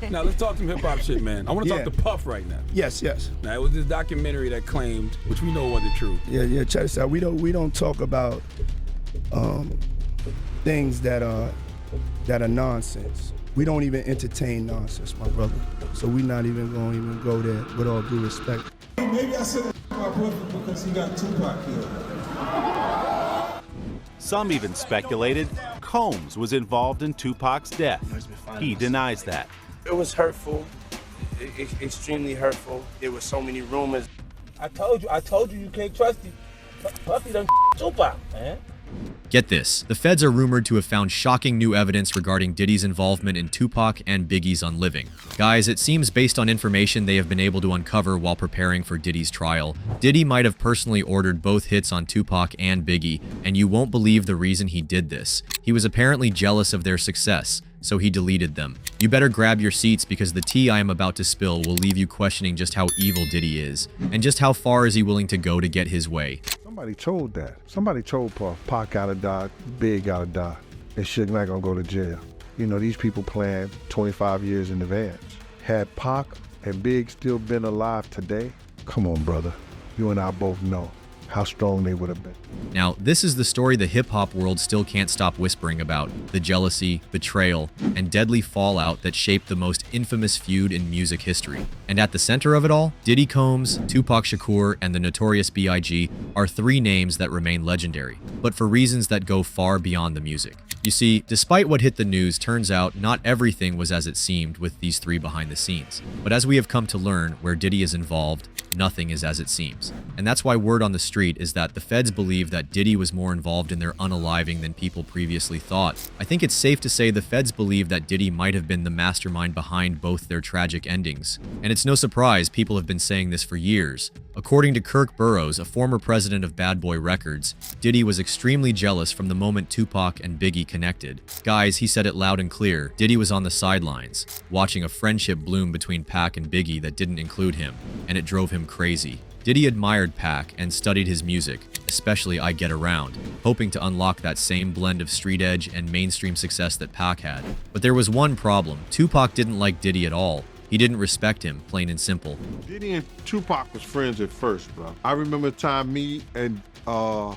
Now let's talk some hip hop shit, man. I want to talk to Puff right now. Yes. Now it was this documentary that claimed, which we know wasn't true. Yeah. Check this out. We don't talk about things that are nonsense. We don't even entertain nonsense, my brother. So we're not even going to even go there, with all due respect. Maybe I said my boyfriend because he got Tupac killed. Some even speculated Combs was involved in Tupac's death. He denies that. It was hurtful, extremely hurtful. There were so many rumors. I told you you can't trust him. Puffy done Tupac, man. Get this, the feds are rumored to have found shocking new evidence regarding Diddy's involvement in Tupac and Biggie's Unliving. Guys, it seems based on information they have been able to uncover while preparing for Diddy's trial, Diddy might have personally ordered both hits on Tupac and Biggie, and you won't believe the reason he did this. He was apparently jealous of their success, so he deleted them. You better grab your seats because the tea I am about to spill will leave you questioning just how evil Diddy is, and just how far is he willing to go to get his way. Somebody told that. Somebody told Puff, Pac gotta die, Big gotta die, and Suge not gonna go to jail. You know, these people planned 25 years in advance. Had Pac and Big still been alive today, come on, brother. You and I both know how strong they would have been. Now, this is the story the hip-hop world still can't stop whispering about, the jealousy, betrayal, and deadly fallout that shaped the most infamous feud in music history. And at the center of it all, Diddy Combs, Tupac Shakur, and the Notorious B.I.G. are three names that remain legendary, but for reasons that go far beyond the music. You see, despite what hit the news, turns out not everything was as it seemed with these three behind the scenes. But as we have come to learn, where Diddy is involved, nothing is as it seems. And that's why word on the street is that the feds believe that Diddy was more involved in their unaliving than people previously thought. I think it's safe to say the feds believe that Diddy might have been the mastermind behind both their tragic endings. And it's no surprise people have been saying this for years. According to Kirk Burrowes, a former president of Bad Boy Records, Diddy was extremely jealous from the moment Tupac and Biggie connected. Guys, he said it loud and clear, Diddy was on the sidelines, watching a friendship bloom between Pac and Biggie that didn't include him, and it drove him crazy. Diddy admired Pac and studied his music, especially I Get Around, hoping to unlock that same blend of street edge and mainstream success that Pac had. But there was one problem. Tupac didn't like Diddy at all. He didn't respect him, plain and simple. Diddy and Tupac was friends at first, bro. I remember the time me and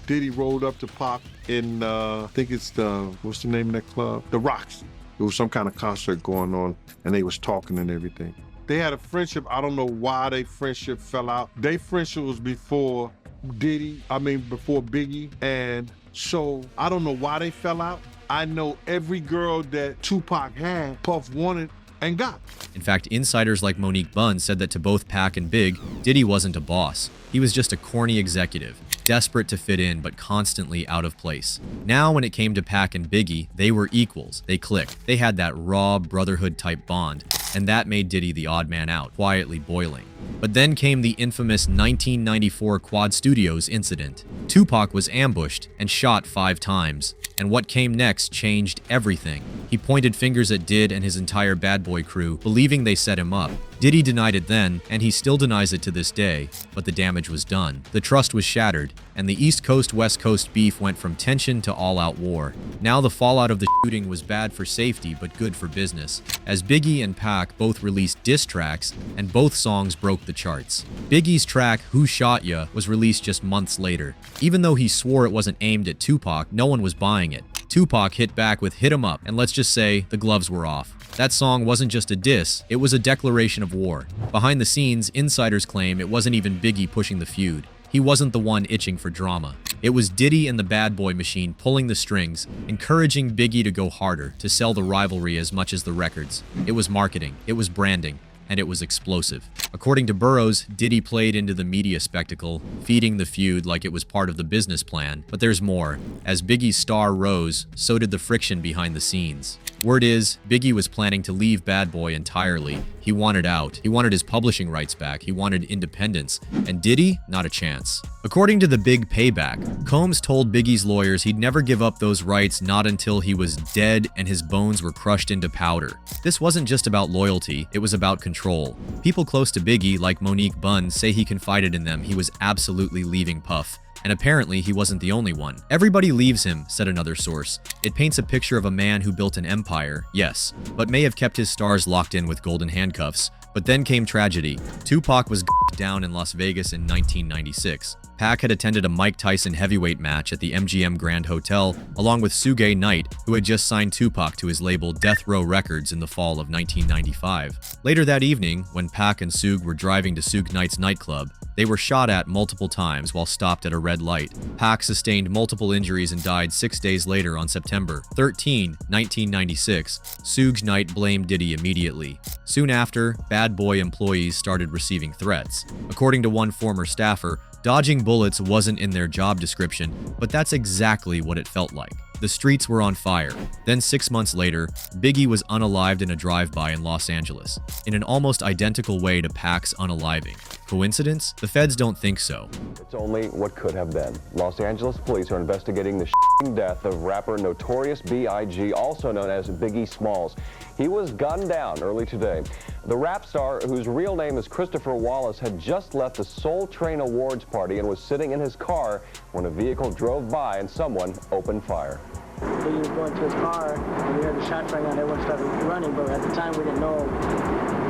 Diddy rolled up to Pac in, I think it's what's the name of that club? The Rocks. There was some kind of concert going on, and they was talking and everything. They had a friendship. I don't know why their friendship fell out. Their friendship was before before Biggie, and so I don't know why they fell out. I know every girl that Tupac had, Puff wanted and got. In fact, insiders like Monique Bunn said that to both Pac and Big, Diddy wasn't a boss. He was just a corny executive, desperate to fit in but constantly out of place. Now when it came to Pac and Biggie, they were equals. They clicked. They had that raw brotherhood type bond, and that made Diddy the odd man out, quietly boiling. But then came the infamous 1994 Quad Studios incident. Tupac was ambushed and shot 5 times, and what came next changed everything. He pointed fingers at Did and his entire Bad Boy crew, believing they set him up. Diddy denied it then, and he still denies it to this day, but the damage was done. The trust was shattered, and the East Coast-West Coast beef went from tension to all-out war. Now the fallout of the shooting was bad for safety, but good for business, as Biggie and Pac both released diss tracks, and both songs broke the charts. Biggie's track, Who Shot Ya, was released just months later. Even though he swore it wasn't aimed at Tupac, no one was buying it. Tupac hit back with Hit 'Em Up, and let's just say, the gloves were off. That song wasn't just a diss, it was a declaration of war. Behind the scenes, insiders claim it wasn't even Biggie pushing the feud. He wasn't the one itching for drama. It was Diddy and the Bad Boy machine pulling the strings, encouraging Biggie to go harder, to sell the rivalry as much as the records. It was marketing, it was branding, and it was explosive. According to Burrowes, Diddy played into the media spectacle, feeding the feud like it was part of the business plan. But there's more. As Biggie's star rose, so did the friction behind the scenes. Word is, Biggie was planning to leave Bad Boy entirely. He wanted out. He wanted his publishing rights back. He wanted independence. And Diddy? Not a chance. According to The Big Payback, Combs told Biggie's lawyers he'd never give up those rights not until he was dead and his bones were crushed into powder. This wasn't just about loyalty, it was about control. People close to Biggie, like Monique Bunn, say he confided in them he was absolutely leaving Puff. And apparently, he wasn't the only one. Everybody leaves him, said another source. It paints a picture of a man who built an empire, yes, but may have kept his stars locked in with golden handcuffs. But then came tragedy. Tupac was down in Las Vegas in 1996. Pac had attended a Mike Tyson heavyweight match at the MGM Grand Hotel along with Suge Knight, who had just signed Tupac to his label Death Row Records in the fall of 1995. Later that evening, when Pac and Suge were driving to Suge Knight's nightclub, they were shot at multiple times while stopped at a red light. Pac sustained multiple injuries and died 6 days later on September 13, 1996. Suge Knight blamed Diddy immediately. Soon after, Bad Boy employees started receiving threats. According to one former staffer, dodging bullets wasn't in their job description, but that's exactly what it felt like. The streets were on fire. Then 6 months later, Biggie was unalived in a drive-by in Los Angeles, in an almost identical way to Pac's unaliving. Coincidence? The feds don't think so. It's only what could have been. Los Angeles police are investigating the death of rapper Notorious B.I.G, also known as Biggie Smalls. He was gunned down early today. The rap star, whose real name is Christopher Wallace, had just left the Soul Train Awards party and was sitting in his car when a vehicle drove by and someone opened fire. Biggie was going to his car, and we heard the shots rang out, everyone started running, but at the time we didn't know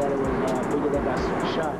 that it was Biggie that got shot.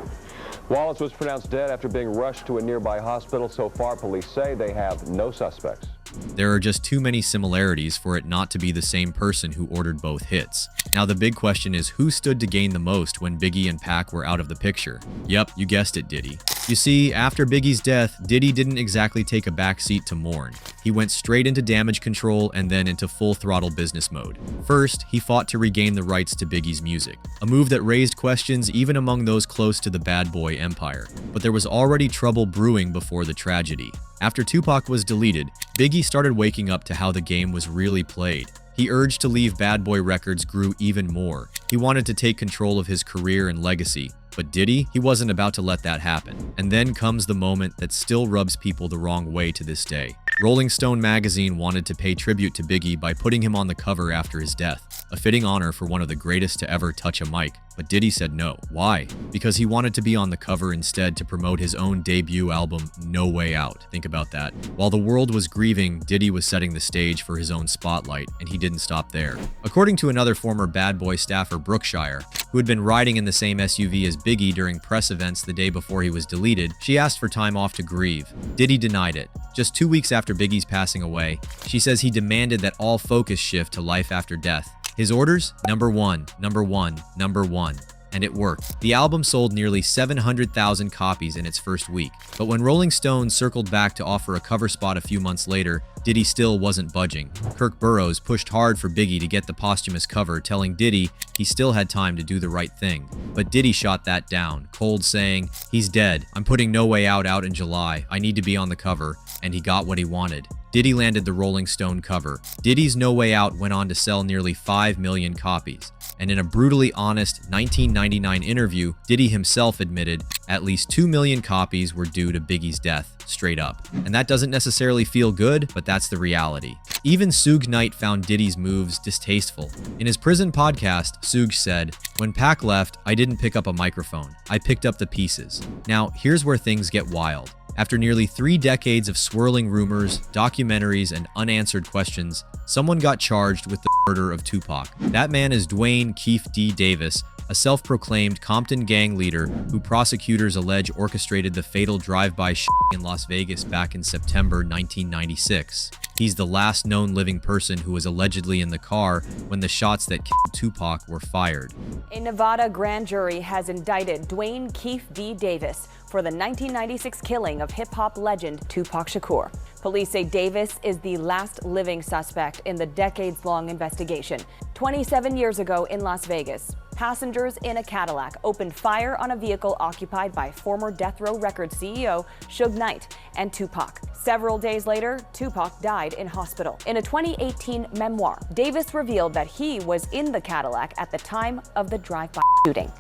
Wallace was pronounced dead after being rushed to a nearby hospital. So far, police say they have no suspects. There are just too many similarities for it not to be the same person who ordered both hits. Now the big question is who stood to gain the most when Biggie and Pac were out of the picture? Yep, you guessed it, Diddy. You see, after Biggie's death, Diddy didn't exactly take a backseat to mourn. He went straight into damage control and then into full throttle business mode. First, he fought to regain the rights to Biggie's music, a move that raised questions even among those close to the Bad Boy empire. But there was already trouble brewing before the tragedy. After Tupac was deleted, Biggie started waking up to how the game was really played. He urged to leave Bad Boy Records grew even more. He wanted to take control of his career and legacy. But Diddy, he wasn't about to let that happen. And then comes the moment that still rubs people the wrong way to this day. Rolling Stone magazine wanted to pay tribute to Biggie by putting him on the cover after his death, a fitting honor for one of the greatest to ever touch a mic. But Diddy said no. Why? Because he wanted to be on the cover instead to promote his own debut album, No Way Out. Think about that. While the world was grieving, Diddy was setting the stage for his own spotlight, and he didn't stop there. According to another former Bad Boy staffer, Brookshire, who had been riding in the same SUV as Biggie during press events the day before he was deleted, she asked for time off to grieve. Diddy denied it. Just 2 weeks after Biggie's passing away, she says he demanded that all focus shift to life after death. His orders? Number one, number one, number one. And it worked. The album sold nearly 700,000 copies in its first week. But when Rolling Stone circled back to offer a cover spot a few months later, Diddy still wasn't budging. Kirk Burrowes pushed hard for Biggie to get the posthumous cover, telling Diddy he still had time to do the right thing. But Diddy shot that down, cold, saying, "He's dead. I'm putting No Way Out in July. I need to be on the cover." And he got what he wanted. Diddy landed the Rolling Stone cover. Diddy's No Way Out went on to sell nearly 5 million copies. And in a brutally honest 1999 interview, Diddy himself admitted at least 2 million copies were due to Biggie's death, straight up. And that doesn't necessarily feel good, but that's the reality. Even Suge Knight found Diddy's moves distasteful. In his prison podcast, Suge said, "When Pac left, I didn't pick up a microphone. I picked up the pieces." Now, here's where things get wild. After nearly 3 decades of swirling rumors, documentaries, and unanswered questions, someone got charged with the murder of Tupac. That man is Dwayne Keefe D. Davis, a self-proclaimed Compton gang leader who prosecutors allege orchestrated the fatal drive-by in Las Vegas back in September 1996. He's the last known living person who was allegedly in the car when the shots that killed Tupac were fired. A Nevada grand jury has indicted Dwayne Keefe D. Davis for the 1996 killing of hip-hop legend Tupac Shakur. Police say Davis is the last living suspect in the decades-long investigation. 27 years ago in Las Vegas, passengers in a Cadillac opened fire on a vehicle occupied by former Death Row Records CEO Suge Knight and Tupac. Several days later, Tupac died in hospital. In a 2018 memoir, Davis revealed that he was in the Cadillac at the time of the drive-by shooting.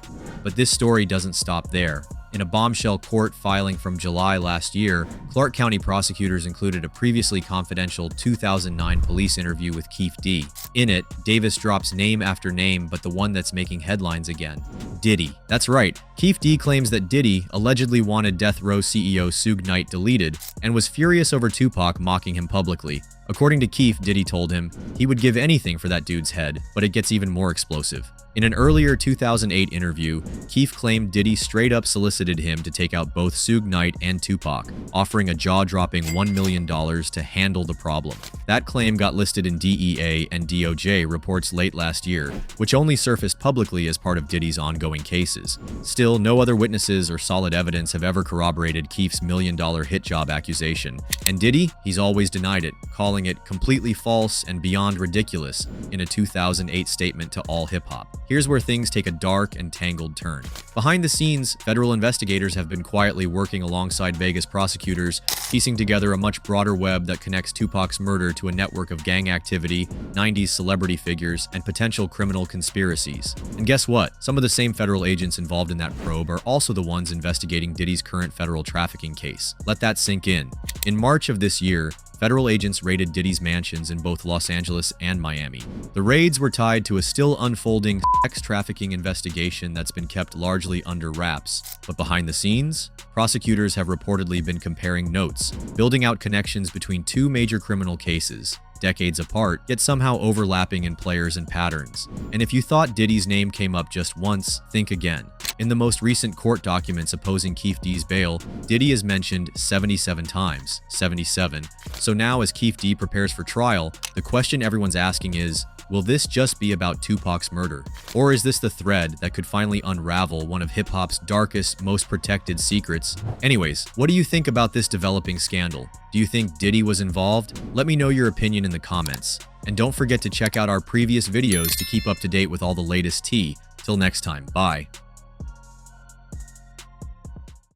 But this story doesn't stop there. In a bombshell court filing from July last year, Clark County prosecutors included a previously confidential 2009 police interview with Keefe D. In it, Davis drops name after name, but the one that's making headlines again: Diddy. That's right. Keefe D claims that Diddy allegedly wanted Death Row CEO Suge Knight deleted and was furious over Tupac mocking him publicly. According to Keefe, Diddy told him he would give anything for that dude's head, but it gets even more explosive. In an earlier 2008 interview, Keefe claimed Diddy straight up solicited him to take out both Suge Knight and Tupac, offering a jaw-dropping $1 million to handle the problem. That claim got listed in DEA and DOJ reports late last year, which only surfaced publicly as part of Diddy's ongoing cases. Still, no other witnesses or solid evidence have ever corroborated Keefe's $1 million hit job accusation. And Diddy, he's always denied it, calling it completely false and beyond ridiculous in a 2008 statement to All Hip Hop. Here's where things take a dark and tangled turn. Behind the scenes, federal investigators have been quietly working alongside Vegas prosecutors, piecing together a much broader web that connects Tupac's murder to a network of gang activity, 90s celebrity figures, and potential criminal conspiracies. And guess what? Some of the same federal agents involved in that probe are also the ones investigating Diddy's current federal trafficking case. Let that sink in. In March of this year, federal agents raided Diddy's mansions in both Los Angeles and Miami. The raids were tied to a still unfolding sex trafficking investigation that's been kept largely under wraps. But behind the scenes, prosecutors have reportedly been comparing notes, building out connections between two major criminal cases, decades apart, yet somehow overlapping in players and patterns. And if you thought Diddy's name came up just once, think again. In the most recent court documents opposing Keefe D's bail, Diddy is mentioned 77 times, 77. So now as Keefe D prepares for trial, the question everyone's asking is, will this just be about Tupac's murder? Or is this the thread that could finally unravel one of hip-hop's darkest, most protected secrets? Anyways, what do you think about this developing scandal? Do you think Diddy was involved? Let me know your opinion in the comments. And don't forget to check out our previous videos to keep up to date with all the latest tea. Till next time, bye.